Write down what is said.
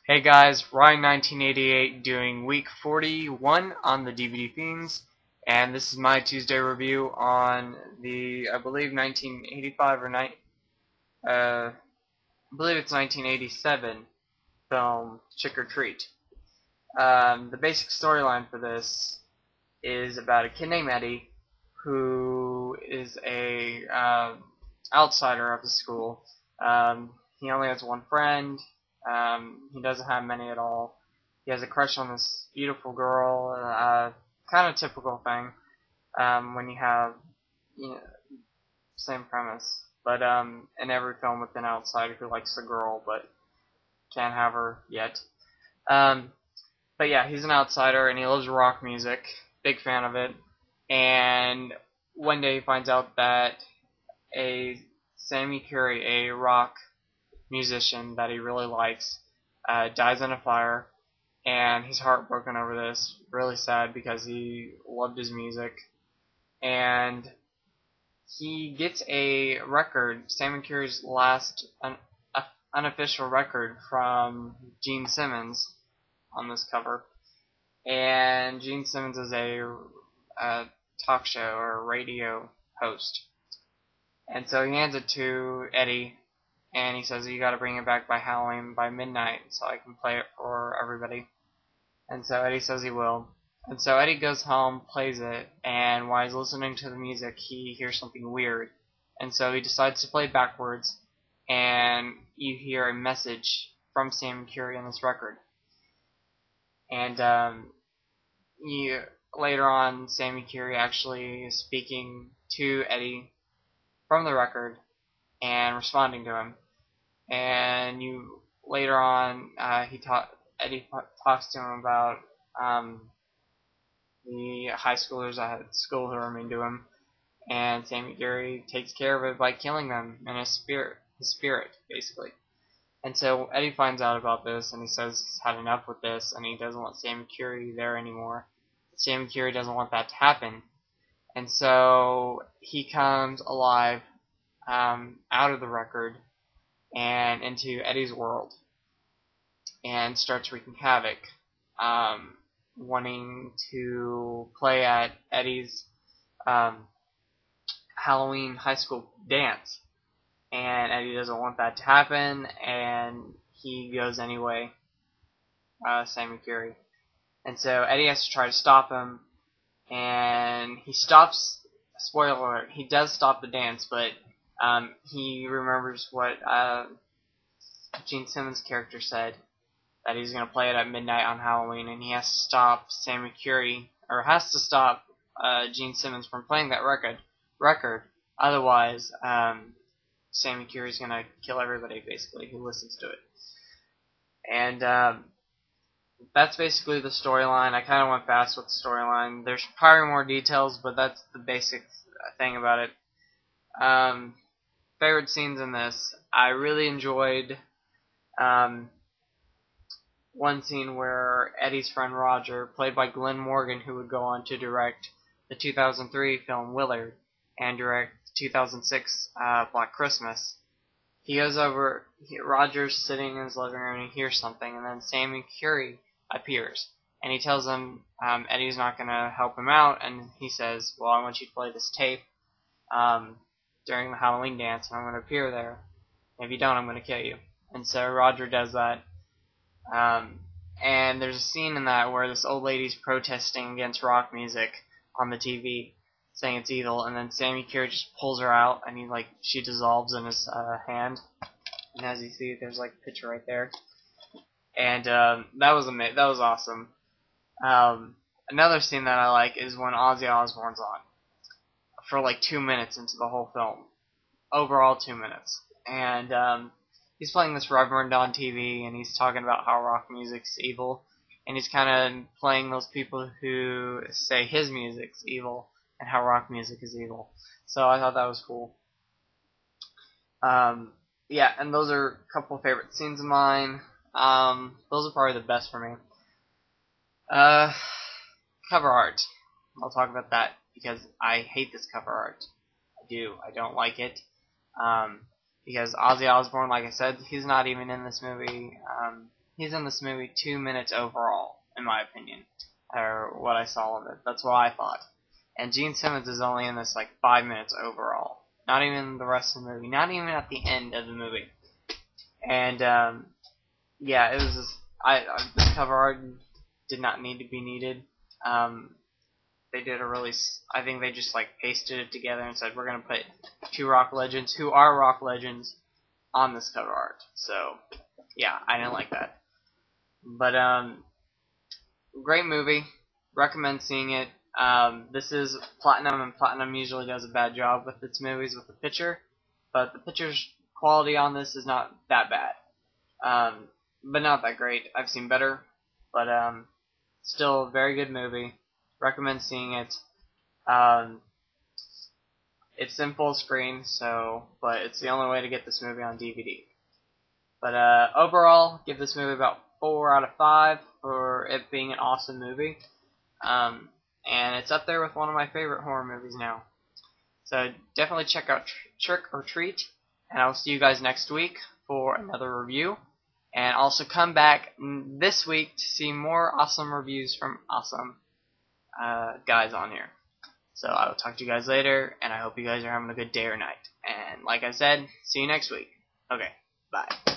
Hey guys, Rhine1988 doing week 41 on the DVD Fiends, and this is my Tuesday review on the, I believe 1985 or I believe it's 1987 film Trick or Treat. The basic storyline for this is about a kid named Eddie who is a outsider of the school. He only has one friend. He doesn't have many at all. He has a crush on this beautiful girl. Kind of typical thing when you have, same premise. But in every film with an outsider who likes the girl but can't have her yet. But yeah, he's an outsider and he loves rock music. Big fan of it. And one day he finds out that Sammy Curry, a rock musician that he really likes, dies in a fire, and he's heartbroken over this, really sad because he loved his music, and he gets a record, Sammy Curry's last unofficial record, from Gene Simmons on this cover, and Gene Simmons is a talk show or radio host, and so he hands it to Eddie. And he says, you gotta bring it back by Halloween, by midnight, so I can play it for everybody. And so Eddie says he will. And so Eddie goes home, plays it, and while he's listening to the music, he hears something weird. And so he decides to play backwards, and you hear a message from Sam Curry on this record. And later on, Sammy Curry actually is speaking to Eddie from the record and responding to him. And later on, Eddie talks to him about the high schoolers at school who are mean to him, and Sammy Curry takes care of it by killing them in his spirit, basically. And so Eddie finds out about this, and he says he's had enough with this, and he doesn't want Sammy Curry there anymore. Sammy Curry doesn't want that to happen, and so he comes alive out of the record and into Eddie's world and starts wreaking havoc, wanting to play at Eddie's Halloween high school dance, and Eddie doesn't want that to happen, and he goes anyway, Sammy Curry. And so Eddie has to try to stop him, and he stops, spoiler alert, he does stop the dance, but he remembers what Gene Simmons' character said, that he's going to play it at midnight on Halloween, and he has to stop Sammy Curry, or has to stop Gene Simmons from playing that record. Otherwise, Sammy Curry's going to kill everybody, basically, who listens to it. And that's basically the storyline. I kind of went fast with the storyline. There's probably more details, but that's the basic thing about it. Favorite scenes in this, I really enjoyed one scene where Eddie's friend Roger, played by Glenn Morgan, who would go on to direct the 2003 film Willard and direct the 2006 Black Christmas. He goes over, Roger's sitting in his living room and he hears something, and then Sammy Curry appears, and he tells him Eddie's not going to help him out, and he says, well, I want you to play this tape during the Halloween dance, and I'm going to appear there. If you don't, I'm going to kill you. And so Roger does that. And there's a scene in that where this old lady's protesting against rock music on the TV, saying it's evil, and then Sammy Curry just pulls her out, and she dissolves in his hand. And as you see, there's a picture right there. And that was awesome. Another scene that I like is when Ozzy Osbourne's on, for 2 minutes into the whole film. Overall 2 minutes. And he's playing this reverend on TV, and he's talking about how rock music's evil. And he's kind of playing those people who say his music's evil and how rock music is evil. So I thought that was cool. Yeah, and those are a couple of favorite scenes of mine. Those are probably the best for me. Cover art. I'll talk about that because I hate this cover art. I don't like it. Because Ozzy Osbourne, like I said, he's not even in this movie. he's in this movie 2 minutes overall, in my opinion, or what I saw of it. That's what I thought. And Gene Simmons is only in this like 5 minutes overall. Not even the rest of the movie. Not even at the end of the movie. And yeah, it was just, this cover art did not need to be needed. They did a really, I think they just like pasted it together and said we're gonna put two rock legends who are rock legends on this cover art. So yeah, I didn't like that. But great movie. Recommend seeing it. This is Platinum, and Platinum usually does a bad job with its movies with the picture, but the picture's quality on this is not that bad. But not that great. I've seen better, but still a very good movie. Recommend seeing it. It's in full screen, but it's the only way to get this movie on DVD. But overall, give this movie about 4 out of 5 for it being an awesome movie. And it's up there with one of my favorite horror movies now. So definitely check out Trick or Treat, and I'll see you guys next week for another review. And also come back this week to see more awesome reviews from awesome guys on here. So I will talk to you guys later, and I hope you guys are having a good day or night. And like I said, see you next week. Okay, bye.